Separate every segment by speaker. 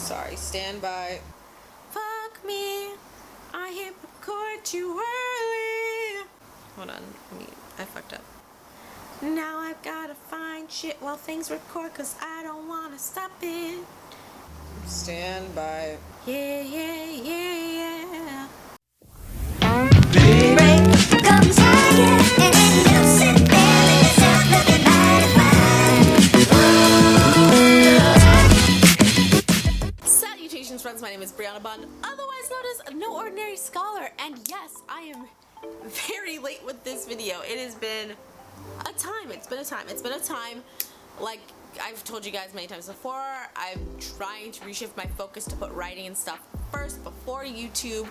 Speaker 1: Sorry, stand by.
Speaker 2: Fuck me, I hit record too early.
Speaker 1: Hold on, I fucked up.
Speaker 2: Now I've gotta find shit while things record, cause I don't wanna stop it.
Speaker 1: Stand by.
Speaker 2: Yeah, yeah, yeah, yeah.
Speaker 3: Comes higher, and you sit there and yourself looking mighty fine.
Speaker 2: Salutations, friends. My name is Brianna Bond, otherwise known as No Ordinary Scholar, and yes, I am very late with this video. It has been a time. It's been a time. Like I've told you guys many times before, I'm trying to reshift my focus to put writing and stuff first before YouTube.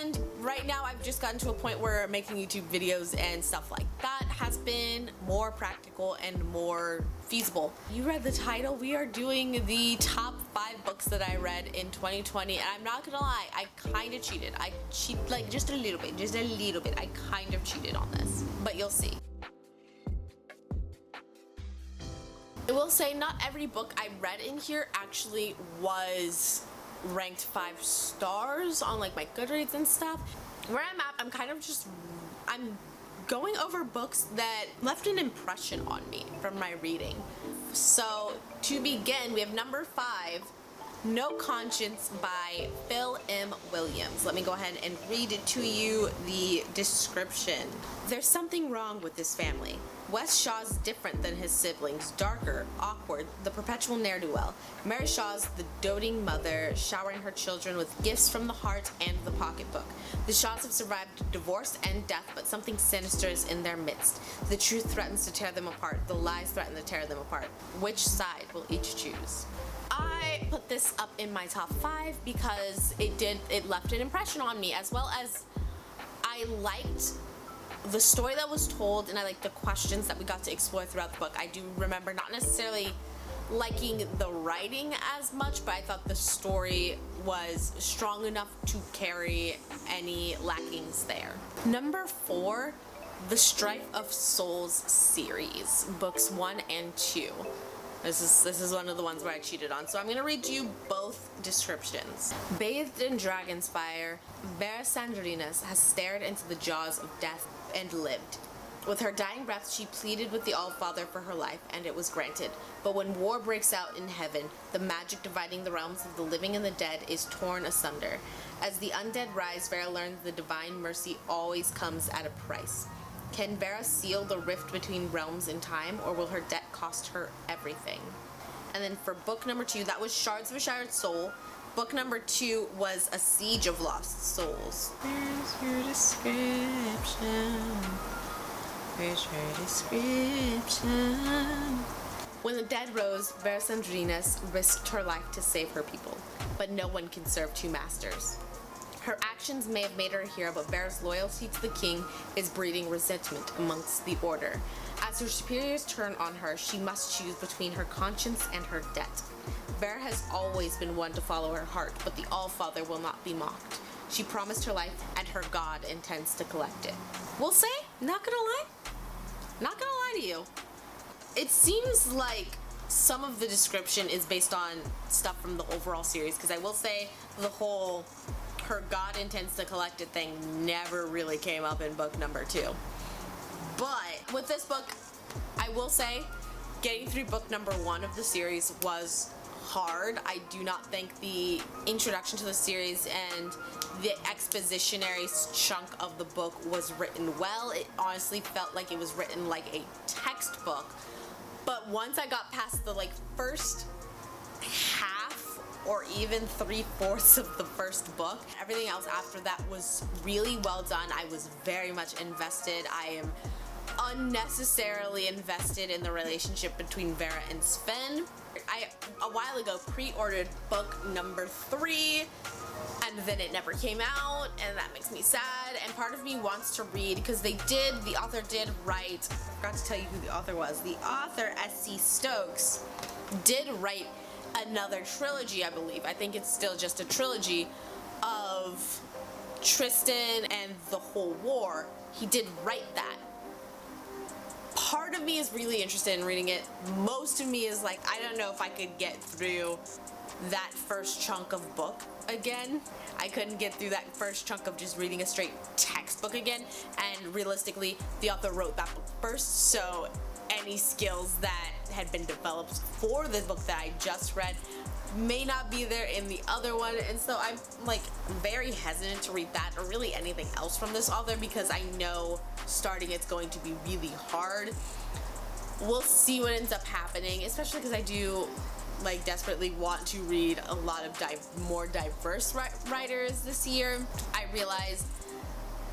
Speaker 2: And right now I've just gotten to a point where making YouTube videos and stuff like that has been more practical and more feasible. You read the title. We are doing the top 5 books that I read in 2020, and I'm not gonna lie, I kind of cheated. I cheated like just a little bit. I kind of cheated on this, but you'll see. I will say not every book I read in here actually was ranked 5 stars on like my Goodreads and stuff. Where I'm at, I'm going over books that left an impression on me from my reading. So to begin, we have number 5, No Conscience by Phil M. Williams. Let me go ahead and read to you the description. There's something wrong with this family. Wes Shaw's different than his siblings, darker, awkward, the perpetual ne'er-do-well. Mary Shaw's the doting mother, showering her children with gifts from the heart and the pocketbook. The Shaws have survived divorce and death, but something sinister is in their midst. The truth threatens to tear them apart. The lies threaten to tear them apart. Which side will each choose? I put this up in my top 5 because it left an impression on me, as well as I liked the story that was told, and I like the questions that we got to explore throughout the book. I do remember not necessarily liking the writing as much, but I thought the story was strong enough to carry any lackings there. Number 4, the Strife of Souls series, books 1 and 2. This is one of the ones where I cheated on, so I'm going to read you both descriptions. Bathed in dragon's fire, Vera Sandrinas has stared into the jaws of death and lived. With her dying breath, she pleaded with the All-Father for her life, and it was granted. But when war breaks out in heaven, the magic dividing the realms of the living and the dead is torn asunder. As the undead rise, Vera learns the divine mercy always comes at a price. Can Vera seal the rift between realms in time, or will her debt cost her everything? And then for book number 2, that was Shards of a Shattered Soul. Book number 2 was A Siege of Lost Souls. Where's your description? Where's your description? When the dead rose, Vera Sandrinas risked her life to save her people, but no one can serve 2 masters. Her actions may have made her a hero, but Vera's loyalty to the king is breeding resentment amongst the order. As her superiors turn on her, she must choose between her conscience and her debt. Vera has always been one to follow her heart, but the All-Father will not be mocked. She promised her life, and her God intends to collect it. We'll say, not gonna lie to you. It seems like some of the description is based on stuff from the overall series, because I will say the whole her God intends to collect it thing never really came up in book number 2. But with this book, I will say getting through book number 1 of the series was hard. I do not think the introduction to the series and the expositionary chunk of the book was written well. It honestly felt like it was written like a textbook. But once I got past the first half or even 3/4 of the first book, everything else after that was really well done. I was very much invested. I am unnecessarily invested in the relationship between Vera and Sven. I, a while ago, pre-ordered book number 3, and then it never came out, and that makes me sad. And part of me wants to read, because the author did write, I forgot to tell you who the author was. The author, S.C. Stokes, did write another trilogy, I believe. I think it's still just a trilogy of Tristan and the whole war. He did write that. Part of me is really interested in reading it. Most of me is like, I don't know if I could get through that first chunk of book again. I couldn't get through that first chunk of just reading a straight textbook again, and realistically, the author wrote that book first, so any skills that had been developed for the book that I just read may not be there in the other one, and so I'm like very hesitant to read that or really anything else from this author because I know starting it's going to be really hard. We'll see what ends up happening, especially because I do like desperately want to read a lot of more diverse writers this year. I realize,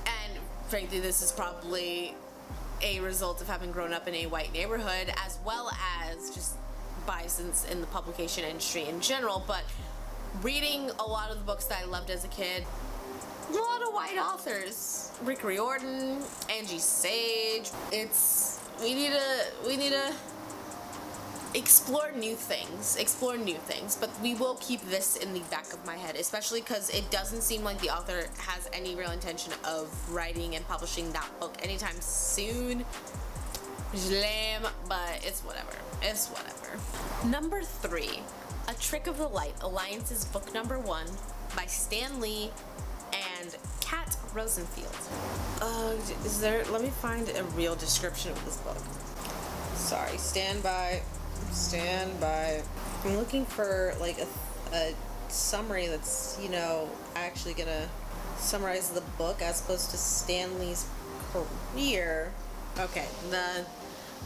Speaker 2: and frankly this is probably a result of having grown up in a white neighborhood as well as just biases in the publication industry in general, but reading a lot of the books that I loved as a kid, a lot of white authors, Rick Riordan, Angie Sage. We need to explore new things, but we will keep this in the back of my head, especially because it doesn't seem like the author has any real intention of writing and publishing that book anytime soon, which is lame, but it's whatever. Number 3, A Trick of the Light, Alliance's book number 1 by Stan Lee and Kat Rosenfield. Let me find a real description of this book.
Speaker 1: Sorry, stand by. I'm looking for like a summary that's, actually gonna summarize the book as opposed to Stan Lee's career.
Speaker 2: Okay, the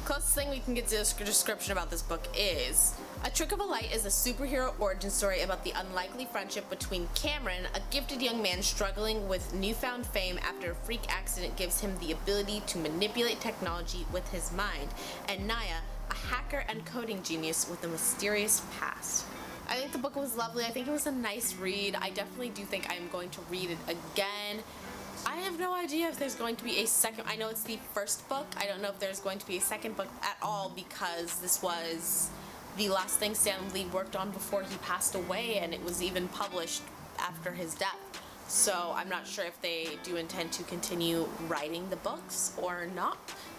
Speaker 2: closest thing we can get to a description about this book is A Trick of a Light is a superhero origin story about the unlikely friendship between Cameron, a gifted young man struggling with newfound fame after a freak accident gives him the ability to manipulate technology with his mind, and Naya, a hacker and coding genius with a mysterious past. I think the book was lovely. I think it was a nice read. I definitely do think I'm going to read it again. I have no idea if there's going to be a second. I know it's the first book. I don't know if there's going to be a second book at all because this was the last thing Stan Lee worked on before he passed away, and it was even published after his death. So I'm not sure if they do intend to continue writing the books or not.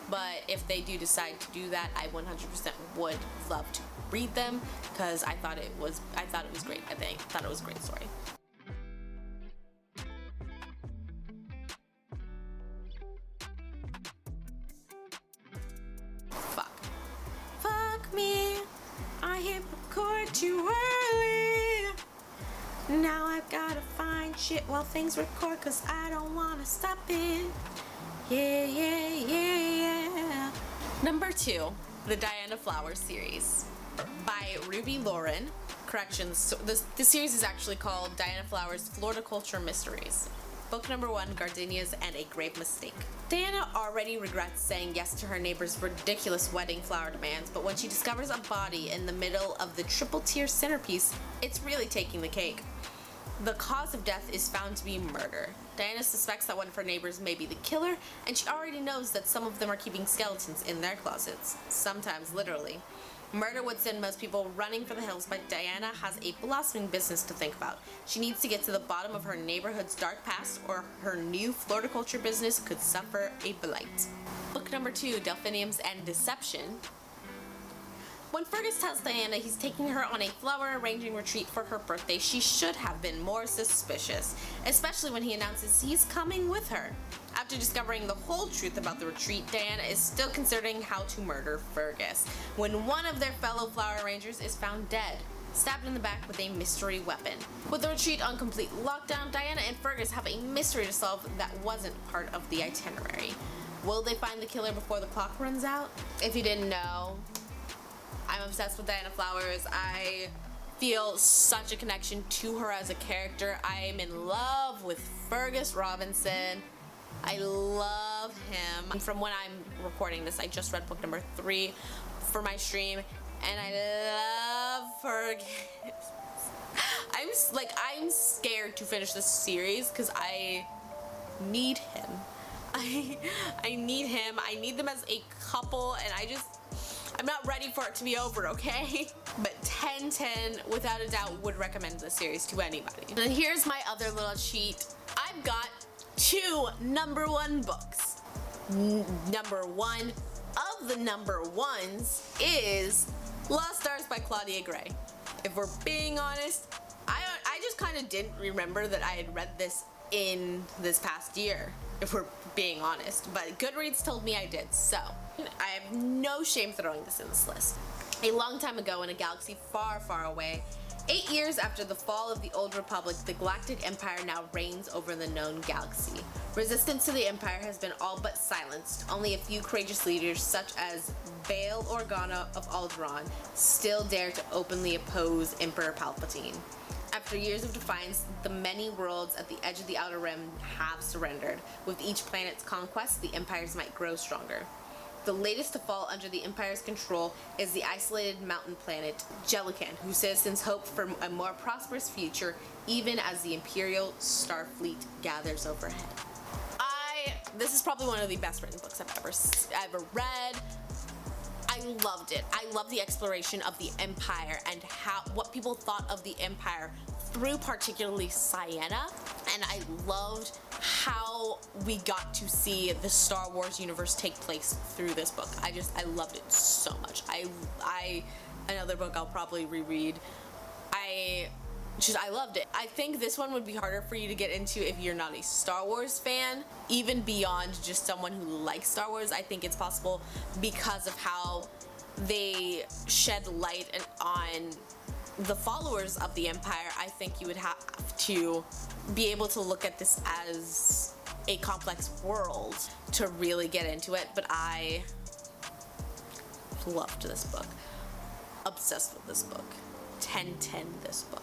Speaker 2: But if they do decide to do that, I 100% would love to read them because I thought it was great. I thought it was a great story. Fuck me, I hit record too early. Now I've gotta find shit while things record cause I don't wanna stop it. Yeah. Number 2, the Diana Flowers series by Ruby Lauren. Corrections, the series is actually called Diana Flowers Florida Culture Mysteries. Book number 1, Gardenias and a Grave Mistake. Diana already regrets saying yes to her neighbor's ridiculous wedding flower demands, but when she discovers a body in the middle of the triple-tier centerpiece, it's really taking the cake. The cause of death is found to be murder. Diana suspects that one of her neighbors may be the killer, and she already knows that some of them are keeping skeletons in their closets, sometimes literally. Murder would send most people running for the hills, but Diana has a blossoming business to think about. She needs to get to the bottom of her neighborhood's dark past, or her new Florida culture business could suffer a blight. Book number 2, Delphiniums and Deception. When Fergus tells Diana he's taking her on a flower arranging retreat for her birthday, she should have been more suspicious, especially when he announces he's coming with her. After discovering the whole truth about the retreat, Diana is still considering how to murder Fergus, when one of their fellow flower arrangers is found dead, stabbed in the back with a mystery weapon. With the retreat on complete lockdown, Diana and Fergus have a mystery to solve that wasn't part of the itinerary. Will they find the killer before the clock runs out? If you didn't know, I'm obsessed with Diana Flowers. I feel such a connection to her as a character. I'm in love with Fergus Robinson. I love him. From when I'm recording this, I just read book number 3 for my stream, and I love Fergus. I'm scared to finish this series because I need him. I need him. I need them as a couple, and I'm not ready for it to be over, okay? But 10/10, without a doubt, would recommend this series to anybody. And then here's my other little cheat. I've got 2 number 1 books. Number 1 of the number 1s is Lost Stars by Claudia Gray. If we're being honest, I just kind of didn't remember that I had read this in this past year, if we're being honest. But Goodreads told me I did, so I have no shame throwing this in this list. A long time ago in a galaxy far, far away, 8 years after the fall of the Old Republic, the Galactic Empire now reigns over the known galaxy. Resistance to the Empire has been all but silenced. Only a few courageous leaders, such as Bail Organa of Alderaan, still dare to openly oppose Emperor Palpatine. After years of defiance, the many worlds at the edge of the Outer Rim have surrendered. With each planet's conquest, the Empire's might grow stronger. The latest to fall under the Empire's control is the isolated mountain planet Jellican, whose citizens hope for a more prosperous future even as the Imperial Starfleet gathers overhead. This is probably one of the best written books I've ever read. I loved it. I love the exploration of the Empire and what people thought of the Empire through particularly Sienna, and I loved how we got to see the Star Wars universe take place through this book. I loved it so much. Another book I'll probably reread. I loved it. I think this one would be harder for you to get into if you're not a Star Wars fan, even beyond just someone who likes Star Wars. I think it's possible because of how they shed light on the followers of the Empire. I think you would have to be able to look at this as a complex world to really get into it, but I loved this book. Obsessed with this book. 10/10 this book.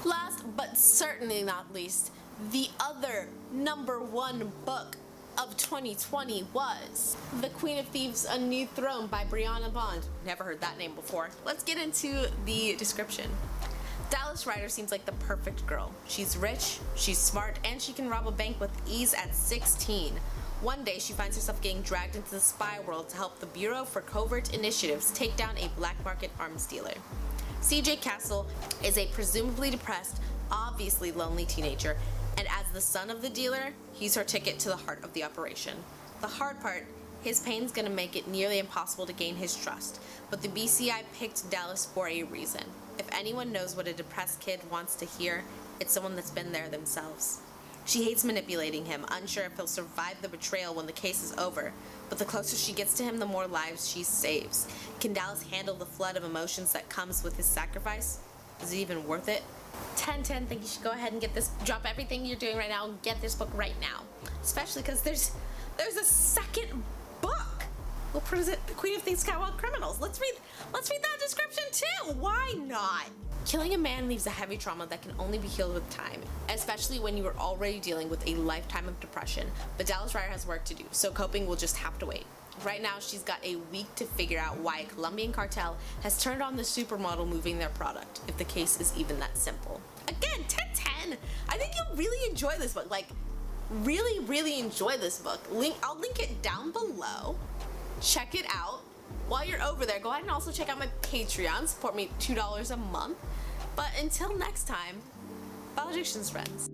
Speaker 2: Last but certainly not least, the other #1 book of 2020 was The Queen of Thieves: A New Throne by Brianna Bond. Never heard that name before. Let's get into the description. Dallas Ryder seems like the perfect girl. She's rich, she's smart, and she can rob a bank with ease at 16. One day, she finds herself getting dragged into the spy world to help the Bureau for Covert Initiatives take down a black market arms dealer. CJ Castle is a presumably depressed, obviously lonely teenager, and as the son of the dealer, he's her ticket to the heart of the operation. The hard part, his pain's gonna make it nearly impossible to gain his trust, but the BCI picked Dallas for a reason. If anyone knows what a depressed kid wants to hear, it's someone that's been there themselves. She hates manipulating him, unsure if he'll survive the betrayal when the case is over, but the closer she gets to him, the more lives she saves. Can Dallas handle the flood of emotions that comes with his sacrifice? Is it even worth it? 10/10 think you should go ahead and get this, drop everything you're doing right now and get this book right now. Especially because there's a second book. We'll present The Queen of Thieves: Catwalk Criminals. Let's read that description too. Why not? Killing a man leaves a heavy trauma that can only be healed with time, especially when you are already dealing with a lifetime of depression. But Dallas Ryder has work to do, so coping will just have to wait. Right now, she's got a week to figure out why a Colombian cartel has turned on the supermodel moving their product, if the case is even that simple. Again, 10/10. I think you'll really enjoy this book. Like, really, really enjoy this book. I'll link it down below. Check it out. While you're over there, go ahead and also check out my Patreon. Support me $2 a month. But until next time, valedictions, friends.